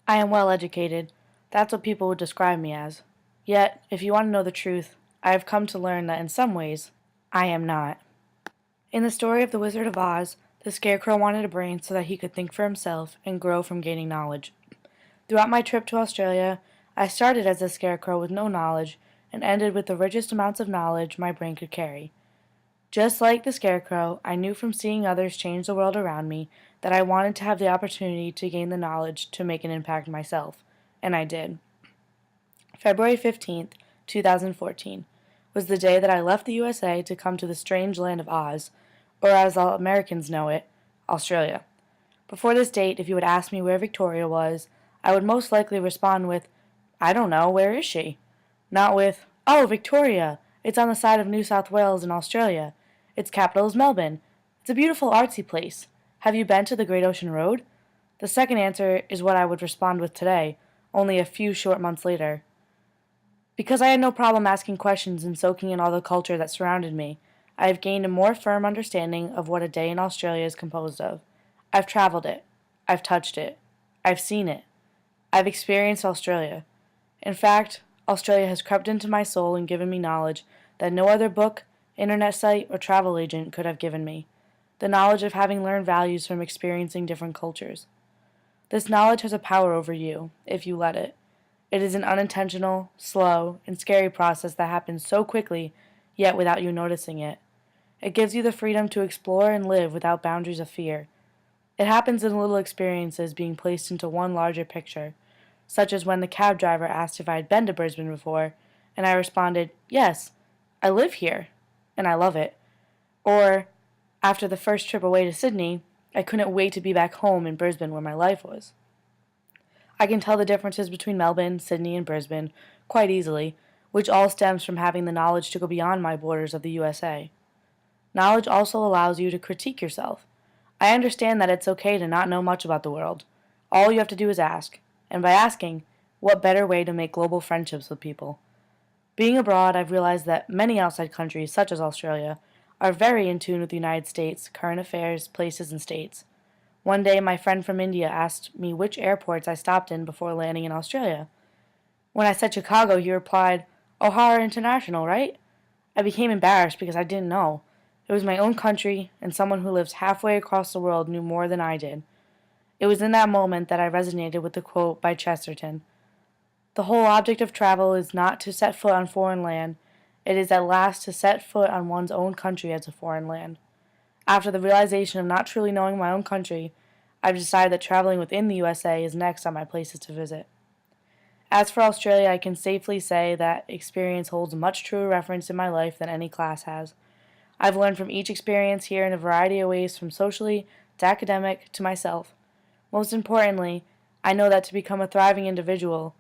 I am well educated. That's what people would describe me as. Yet, if you want to know the truth, I have come to learn that in some ways, I am not. In the story of The Wizard of Oz, the Scarecrow wanted a brain so that he could think for himself and grow from gaining knowledge. Throughout my trip to Australia, I started as a scarecrow with no knowledge and ended with the richest amounts of knowledge my brain could carry. Just like the scarecrow, I knew from seeing others change the world around me that I wanted to have the opportunity to gain the knowledge to make an impact myself, and I did. February 15th, 2014, was the day that I left the USA to come to the strange land of Oz, or as all Americans know it, Australia. Before this date, if you would ask me where Victoria was, I would most likely respond with, I don't know, where is she? Not with, oh, Victoria, it's on the side of New South Wales in Australia. Its capital is Melbourne. It's a beautiful artsy place. Have you been to the Great Ocean Road? The second answer is what I would respond with today, only a few short months later. Because I had no problem asking questions and soaking in all the culture that surrounded me, I have gained a more firm understanding of what a day in Australia is composed of. I've traveled it. I've touched it. I've seen it. I've experienced Australia. In fact, Australia has crept into my soul and given me knowledge that no other book, internet site, or travel agent could have given me. The knowledge of having learned values from experiencing different cultures. This knowledge has a power over you, if you let it. It is an unintentional, slow, and scary process that happens so quickly, yet without you noticing it. It gives you the freedom to explore and live without boundaries of fear. It happens in little experiences being placed into one larger picture, such as when the cab driver asked if I had been to Brisbane before, and I responded, yes, I live here, and I love it. Or, after the first trip away to Sydney, I couldn't wait to be back home in Brisbane where my life was. I can tell the differences between Melbourne, Sydney, and Brisbane quite easily, which all stems from having the knowledge to go beyond my borders of the USA. Knowledge also allows you to critique yourself. I understand that it's okay to not know much about the world. All you have to do is ask. And by asking, what better way to make global friendships with people? Being abroad, I've realized that many outside countries, such as Australia, are very in tune with the United States, current affairs, places, and states. One day, my friend from India asked me which airports I stopped in before landing in Australia. When I said Chicago, he replied, O'Hara International, right? I became embarrassed because I didn't know. It was my own country, and someone who lives halfway across the world knew more than I did. It was in that moment that I resonated with the quote by Chesterton. The whole object of travel is not to set foot on foreign land, it is at last to set foot on one's own country as a foreign land. After the realization of not truly knowing my own country, I've decided that traveling within the USA is next on my places to visit. As for Australia, I can safely say that experience holds a much truer reference in my life than any class has. I've learned from each experience here in a variety of ways, from socially to academic to myself. Most importantly, I know that to become a thriving individual,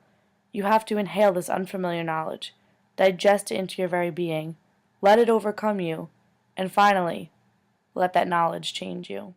you have to inhale this unfamiliar knowledge, digest it into your very being, let it overcome you, and finally, let that knowledge change you.